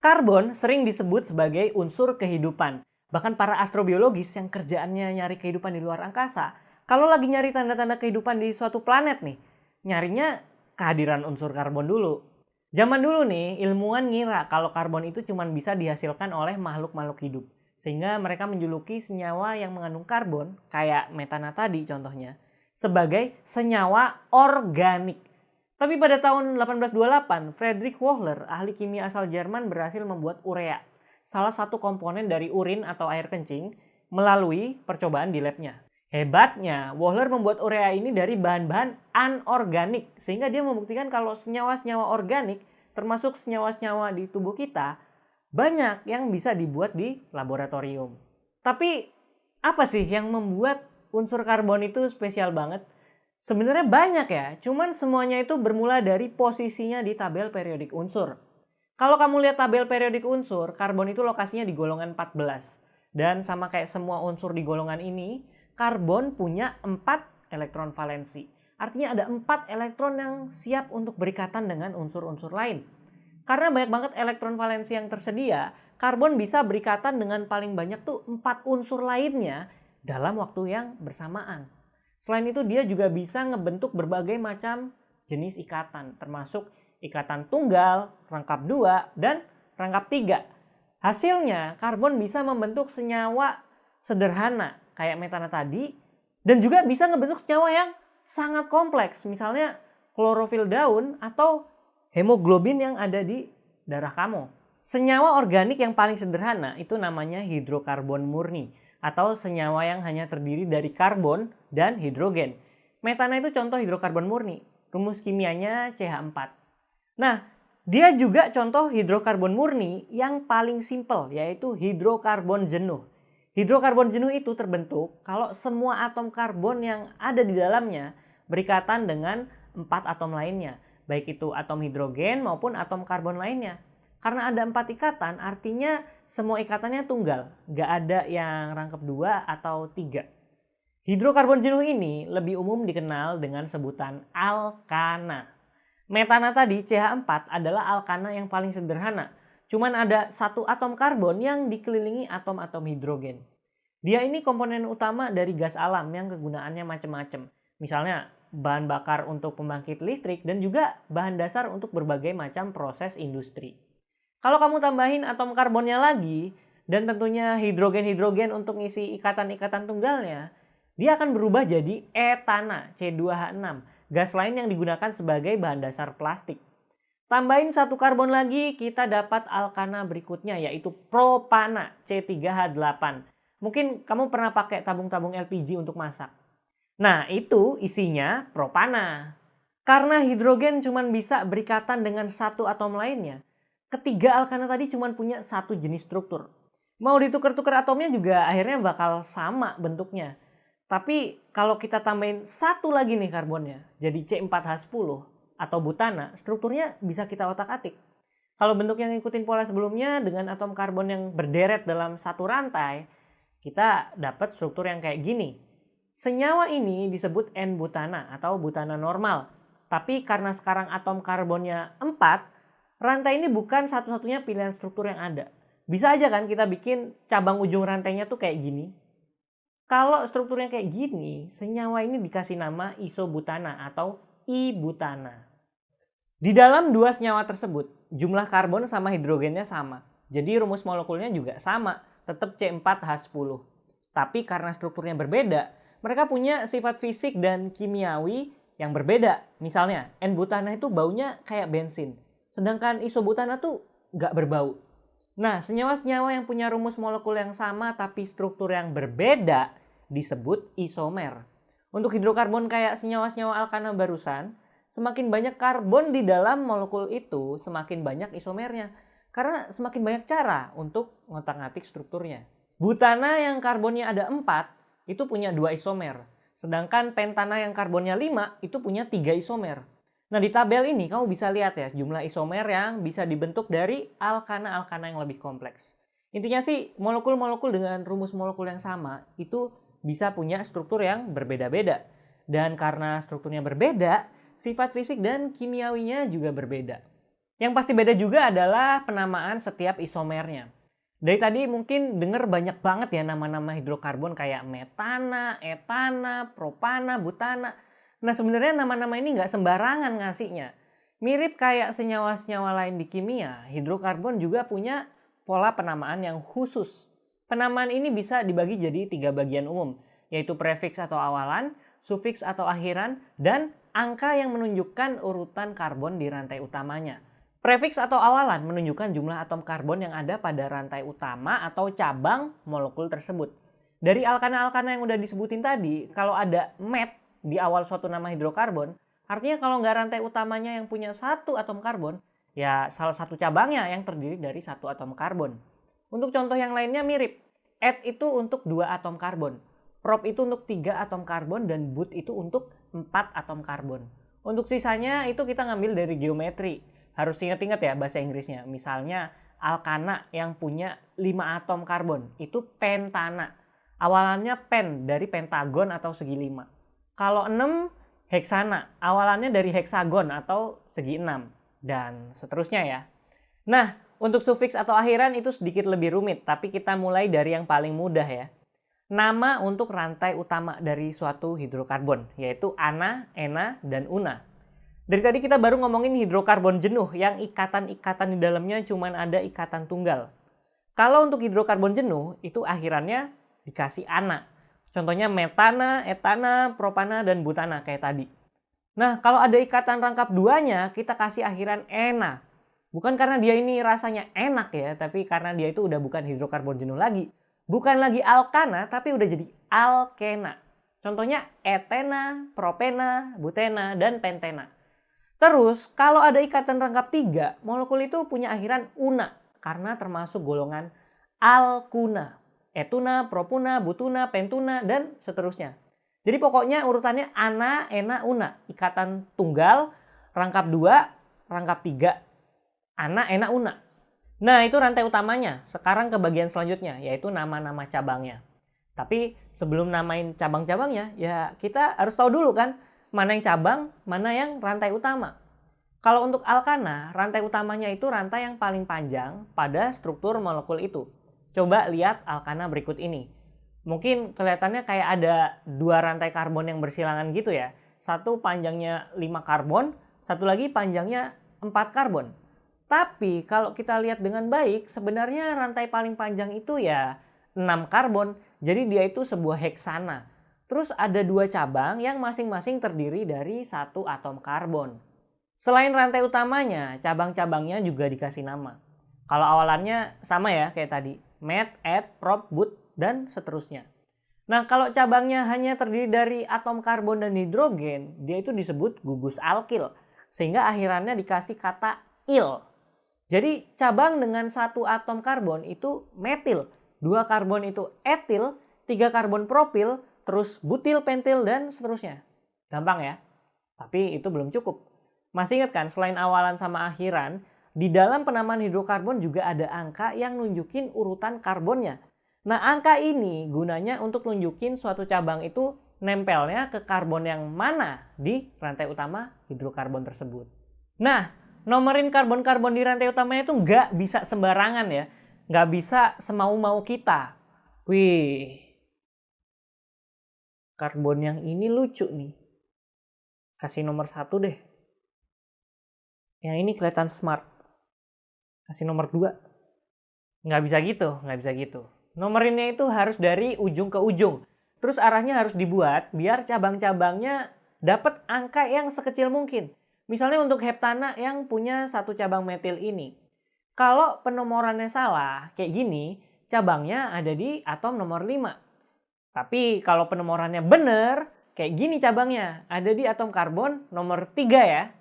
Karbon sering disebut sebagai unsur kehidupan. Bahkan para astrobiologis yang kerjaannya nyari kehidupan di luar angkasa, kalau lagi nyari tanda-tanda kehidupan di suatu planet nih, nyarinya kehadiran unsur karbon dulu. Zaman dulu nih, ilmuwan ngira kalau karbon itu cuma bisa dihasilkan oleh makhluk-makhluk hidup. Sehingga mereka menjuluki senyawa yang mengandung karbon, kayak metana tadi contohnya, sebagai senyawa organik. Tapi pada tahun 1828, Friedrich Wöhler, ahli kimia asal Jerman, berhasil membuat urea, salah satu komponen dari urin atau air kencing, melalui percobaan di labnya. Hebatnya, Wöhler membuat urea ini dari bahan-bahan anorganik, sehingga dia membuktikan kalau senyawa-senyawa organik, termasuk senyawa-senyawa di tubuh kita, banyak yang bisa dibuat di laboratorium. Tapi apa sih yang membuat unsur karbon itu spesial banget? Sebenarnya banyak ya, cuman semuanya itu bermula dari posisinya di tabel periodik unsur. Kalau kamu lihat tabel periodik unsur, karbon itu lokasinya di golongan 14. Dan sama kayak semua unsur di golongan ini, karbon punya 4 elektron valensi. Artinya ada 4 elektron yang siap untuk berikatan dengan unsur-unsur lain. Karena banyak banget elektron valensi yang tersedia, karbon bisa berikatan dengan paling banyak tuh 4 unsur lainnya dalam waktu yang bersamaan. Selain itu dia juga bisa ngebentuk berbagai macam jenis ikatan, termasuk ikatan tunggal, rangkap 2, dan rangkap 3. Hasilnya karbon bisa membentuk senyawa sederhana kayak metana tadi, dan juga bisa ngebentuk senyawa yang sangat kompleks, misalnya klorofil daun atau hemoglobin yang ada di darah kamu. Senyawa organik yang paling sederhana itu namanya hidrokarbon murni, atau senyawa yang hanya terdiri dari karbon dan hidrogen. Metana itu contoh hidrokarbon murni. Rumus kimianya CH4. Nah, dia juga contoh hidrokarbon murni yang paling simpel, yaitu hidrokarbon jenuh. Hidrokarbon jenuh itu terbentuk kalau semua atom karbon yang ada di dalamnya berikatan dengan 4 atom lainnya, baik itu atom hidrogen maupun atom karbon lainnya. Karena ada 4 ikatan, artinya semua ikatannya tunggal, gak ada yang rangkap 2 atau 3. Hidrokarbon jenuh ini lebih umum dikenal dengan sebutan alkana. Metana tadi, CH4, adalah alkana yang paling sederhana. Cuman ada 1 atom karbon yang dikelilingi atom-atom hidrogen. Dia ini komponen utama dari gas alam yang kegunaannya macam-macam. Misalnya bahan bakar untuk pembangkit listrik dan juga bahan dasar untuk berbagai macam proses industri. Kalau kamu tambahin atom karbonnya lagi, dan tentunya hidrogen-hidrogen untuk ngisi ikatan-ikatan tunggalnya, dia akan berubah jadi etana, C2H6, gas lain yang digunakan sebagai bahan dasar plastik. Tambahin 1 karbon lagi, kita dapat alkana berikutnya, yaitu propana, C3H8. Mungkin kamu pernah pakai tabung-tabung LPG untuk masak. Nah, itu isinya propana. Karena hidrogen cuma bisa berikatan dengan 1 atom lainnya, ketiga alkana tadi cuma punya 1 jenis struktur. Mau ditukar-tukar atomnya juga akhirnya bakal sama bentuknya. Tapi kalau kita tambahin 1 lagi nih karbonnya, jadi C4H10 atau butana, strukturnya bisa kita otak-atik. Kalau bentuk yang ngikutin pola sebelumnya dengan atom karbon yang berderet dalam 1 rantai, kita dapat struktur yang kayak gini. Senyawa ini disebut N-butana atau butana normal. Tapi karena sekarang atom karbonnya 4, rantai ini bukan satu-satunya pilihan struktur yang ada. Bisa aja kan kita bikin cabang ujung rantainya tuh kayak gini. Kalau strukturnya kayak gini, senyawa ini dikasih nama isobutana atau ibutana. Di dalam 2 senyawa tersebut, jumlah karbon sama hidrogennya sama. Jadi rumus molekulnya juga sama, tetap C4H10. Tapi karena strukturnya berbeda, mereka punya sifat fisik dan kimiawi yang berbeda. Misalnya, N-butana itu baunya kayak bensin. Sedangkan isobutana tuh gak berbau. Nah, senyawa-senyawa yang punya rumus molekul yang sama tapi struktur yang berbeda disebut isomer. Untuk hidrokarbon kayak senyawa-senyawa alkana barusan, semakin banyak karbon di dalam molekul itu, semakin banyak isomernya. Karena semakin banyak cara untuk ngotak-ngatik strukturnya. Butana yang karbonnya ada 4, itu punya 2 isomer. Sedangkan pentana yang karbonnya 5, itu punya 3 isomer. Nah, di tabel ini kamu bisa lihat ya jumlah isomer yang bisa dibentuk dari alkana-alkana yang lebih kompleks. Intinya sih molekul-molekul dengan rumus molekul yang sama itu bisa punya struktur yang berbeda-beda. Dan karena strukturnya berbeda, sifat fisik dan kimiawinya juga berbeda. Yang pasti beda juga adalah penamaan setiap isomernya. Dari tadi mungkin denger banyak banget ya nama-nama hidrokarbon kayak metana, etana, propana, butana. Nah sebenarnya nama-nama ini nggak sembarangan ngasihnya. Mirip kayak senyawa-senyawa lain di kimia, hidrokarbon juga punya pola penamaan yang khusus. Penamaan ini bisa dibagi jadi 3 bagian umum, yaitu prefiks atau awalan, sufiks atau akhiran, dan angka yang menunjukkan urutan karbon di rantai utamanya. Prefiks atau awalan menunjukkan jumlah atom karbon yang ada pada rantai utama atau cabang molekul tersebut. Dari alkana-alkana yang udah disebutin tadi, kalau ada met di awal suatu nama hidrokarbon, artinya kalau nggak rantai utamanya yang punya satu atom karbon, ya salah satu cabangnya yang terdiri dari satu atom karbon. Untuk contoh yang lainnya mirip. Et itu untuk 2 atom karbon, prop itu untuk 3 atom karbon, dan but itu untuk 4 atom karbon. Untuk sisanya itu kita ngambil dari geometri. Harus ingat-ingat ya bahasa Inggrisnya. Misalnya alkana yang punya 5 atom karbon, itu pentana. Awalannya pen dari pentagon atau segi 5. Kalau 6 heksana, awalannya dari heksagon atau segi 6. Dan seterusnya ya. Nah, untuk sufiks atau akhiran itu sedikit lebih rumit, tapi kita mulai dari yang paling mudah ya. Nama untuk rantai utama dari suatu hidrokarbon, yaitu ana, ena, dan una. Dari tadi kita baru ngomongin hidrokarbon jenuh yang ikatan-ikatan di dalamnya cuma ada ikatan tunggal. Kalau untuk hidrokarbon jenuh itu akhirannya dikasih ana. Contohnya metana, etana, propana, dan butana kayak tadi. Nah kalau ada ikatan rangkap duanya kita kasih akhiran ena. Bukan karena dia ini rasanya enak ya, tapi karena dia itu udah bukan hidrokarbon jenuh lagi. Bukan lagi alkana tapi udah jadi alkena. Contohnya etena, propena, butena, dan pentena. Terus kalau ada ikatan rangkap 3, molekul itu punya akhiran una karena termasuk golongan alkuna. Etuna, propuna, butuna, pentuna, dan seterusnya. Jadi pokoknya urutannya ana, ena, una. Ikatan tunggal, rangkap 2, rangkap 3. Ana, ena, una. Nah itu rantai utamanya. Sekarang ke bagian selanjutnya yaitu nama-nama cabangnya. Tapi sebelum namain cabang-cabangnya ya kita harus tahu dulu kan. Mana yang cabang, mana yang rantai utama. Kalau untuk alkana, rantai utamanya itu rantai yang paling panjang pada struktur molekul itu. Coba lihat alkana berikut ini. Mungkin kelihatannya kayak ada 2 rantai karbon yang bersilangan gitu ya. Satu panjangnya 5 karbon, satu lagi panjangnya 4 karbon. Tapi kalau kita lihat dengan baik, sebenarnya rantai paling panjang itu ya 6 karbon. Jadi dia itu sebuah heksana. Terus ada 2 cabang yang masing-masing terdiri dari 1 atom karbon. Selain rantai utamanya, cabang-cabangnya juga dikasih nama. Kalau awalannya sama ya kayak tadi. Met, et, prop, but, dan seterusnya. Nah kalau cabangnya hanya terdiri dari atom karbon dan hidrogen, dia itu disebut gugus alkil. Sehingga akhirannya dikasih kata il. Jadi cabang dengan 1 atom karbon itu metil. 2 karbon itu etil, 3 karbon propil, terus butil, pentil, dan seterusnya. Gampang ya? Tapi itu belum cukup. Masih ingat kan selain awalan sama akhiran, di dalam penamaan hidrokarbon juga ada angka yang nunjukin urutan karbonnya. Nah angka ini gunanya untuk nunjukin suatu cabang itu nempelnya ke karbon yang mana di rantai utama hidrokarbon tersebut. Nah nomorin karbon-karbon di rantai utamanya itu nggak bisa sembarangan ya. Nggak bisa semau-mau kita. Wih. Karbon yang ini lucu nih. Kasih nomor 1 deh. Yang ini kelihatan smart. Kasih nomor 2. Nggak bisa gitu. Nomornya itu harus dari ujung ke ujung. Terus arahnya harus dibuat biar cabang-cabangnya dapat angka yang sekecil mungkin. Misalnya untuk heptana yang punya 1 cabang metil ini. Kalau penomorannya salah, kayak gini, cabangnya ada di atom nomor 5. Tapi kalau penomorannya benar, kayak gini cabangnya. Ada di atom karbon nomor 3 ya.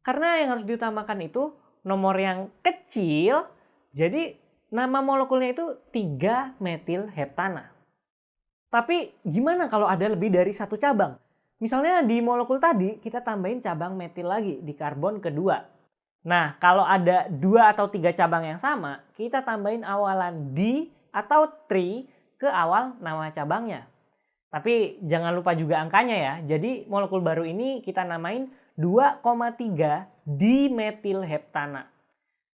Karena yang harus diutamakan itu nomor yang kecil, jadi nama molekulnya itu 3 metil heptana. Tapi gimana kalau ada lebih dari 1 cabang? Misalnya di molekul tadi kita tambahin cabang metil lagi di karbon kedua. Nah kalau ada 2 atau 3 cabang yang sama, kita tambahin awalan di atau tri ke awal nama cabangnya. Tapi jangan lupa juga angkanya ya. Jadi molekul baru ini kita namain 2,3 dimetilheptana.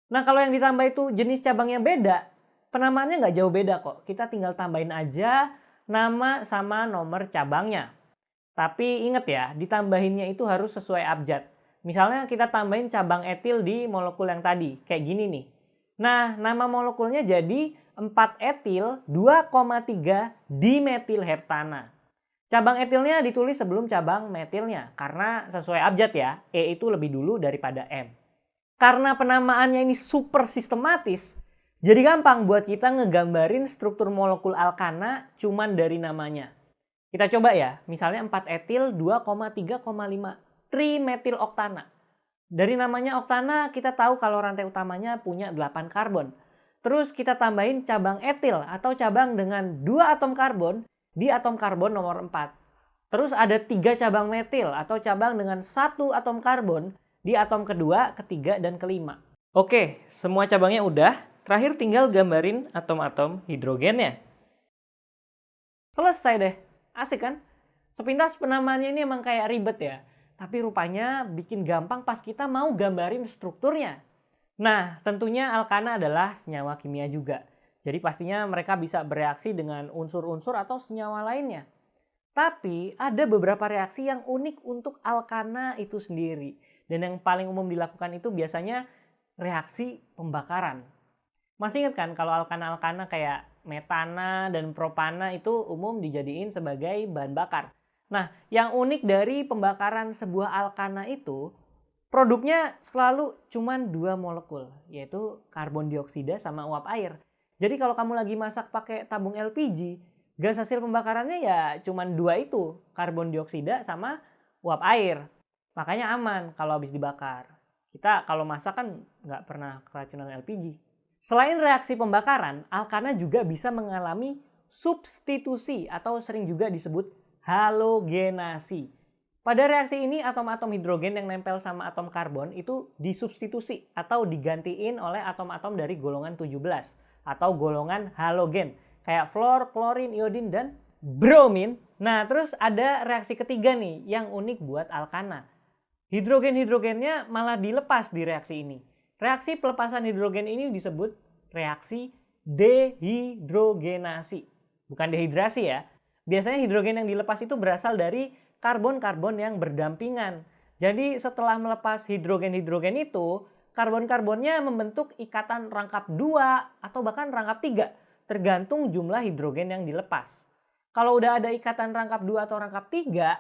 Nah kalau yang ditambah itu jenis cabangnya beda, penamaannya nggak jauh beda kok. Kita tinggal tambahin aja nama sama nomor cabangnya. Tapi ingat ya, ditambahinnya itu harus sesuai abjad. Misalnya kita tambahin cabang etil di molekul yang tadi, kayak gini nih. Nah, nama molekulnya jadi 4-etil 2,3 dimetilheptana. Cabang etilnya ditulis sebelum cabang metilnya, karena sesuai abjad ya, E itu lebih dulu daripada M. Karena penamaannya ini super sistematis, jadi gampang buat kita ngegambarin struktur molekul alkana cuman dari namanya. Kita coba ya, misalnya 4-etil 2,3,5 trimetiloktana. Dari namanya oktana kita tahu kalau rantai utamanya punya 8 karbon. Terus kita tambahin cabang etil atau cabang dengan 2 atom karbon di atom karbon nomor 4. Terus ada 3 cabang metil atau cabang dengan 1 atom karbon di atom kedua, ketiga, dan kelima. Oke, semua cabangnya udah. Terakhir tinggal gambarin atom-atom hidrogennya. Selesai deh. Asik kan? Sepintas penamaannya ini emang kayak ribet ya. Tapi rupanya bikin gampang pas kita mau gambarin strukturnya. Nah, tentunya alkana adalah senyawa kimia juga. Jadi pastinya mereka bisa bereaksi dengan unsur-unsur atau senyawa lainnya. Tapi ada beberapa reaksi yang unik untuk alkana itu sendiri. Dan yang paling umum dilakukan itu biasanya reaksi pembakaran. Masih ingat kan kalau alkana-alkana kayak metana dan propana itu umum dijadiin sebagai bahan bakar. Nah, yang unik dari pembakaran sebuah alkana itu, produknya selalu cuma 2 molekul, yaitu karbon dioksida sama uap air. Jadi kalau kamu lagi masak pakai tabung LPG, gas hasil pembakarannya ya cuma 2 itu, karbon dioksida sama uap air. Makanya aman kalau habis dibakar. Kita kalau masak kan nggak pernah keracunan LPG. Selain reaksi pembakaran, alkana juga bisa mengalami substitusi atau sering juga disebut halogenasi. Pada reaksi ini atom-atom hidrogen yang nempel sama atom karbon itu disubstitusi atau digantiin oleh atom-atom dari golongan 17 atau golongan halogen kayak fluor, klorin, iodin, dan bromin. Nah terus ada reaksi ketiga nih yang unik buat alkana. Hidrogen-hidrogennya malah dilepas di reaksi ini. Reaksi pelepasan hidrogen ini disebut reaksi dehidrogenasi. Bukan dehidrasi ya. Biasanya hidrogen yang dilepas itu berasal dari karbon-karbon yang berdampingan. Jadi setelah melepas hidrogen-hidrogen itu, karbon-karbonnya membentuk ikatan rangkap 2 atau bahkan rangkap 3, tergantung jumlah hidrogen yang dilepas. Kalau udah ada ikatan rangkap 2 atau rangkap 3,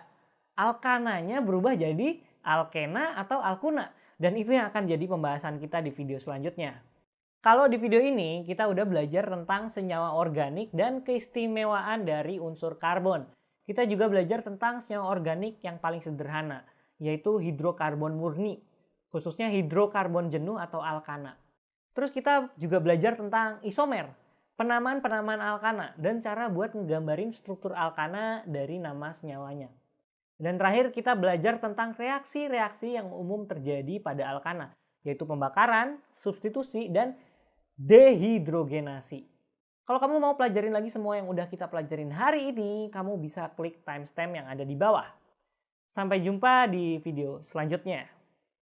alkananya berubah jadi alkena atau alkuna. Dan itu yang akan jadi pembahasan kita di video selanjutnya. Kalau di video ini kita udah belajar tentang senyawa organik dan keistimewaan dari unsur karbon. Kita juga belajar tentang senyawa organik yang paling sederhana, yaitu hidrokarbon murni, khususnya hidrokarbon jenuh atau alkana. Terus kita juga belajar tentang isomer, penamaan-penamaan alkana, dan cara buat ngegambarin struktur alkana dari nama senyawanya. Dan terakhir kita belajar tentang reaksi-reaksi yang umum terjadi pada alkana, yaitu pembakaran, substitusi, dan dehidrogenasi. Kalau kamu mau pelajarin lagi semua yang udah kita pelajarin hari ini, kamu bisa klik timestamp yang ada di bawah. Sampai jumpa di video selanjutnya.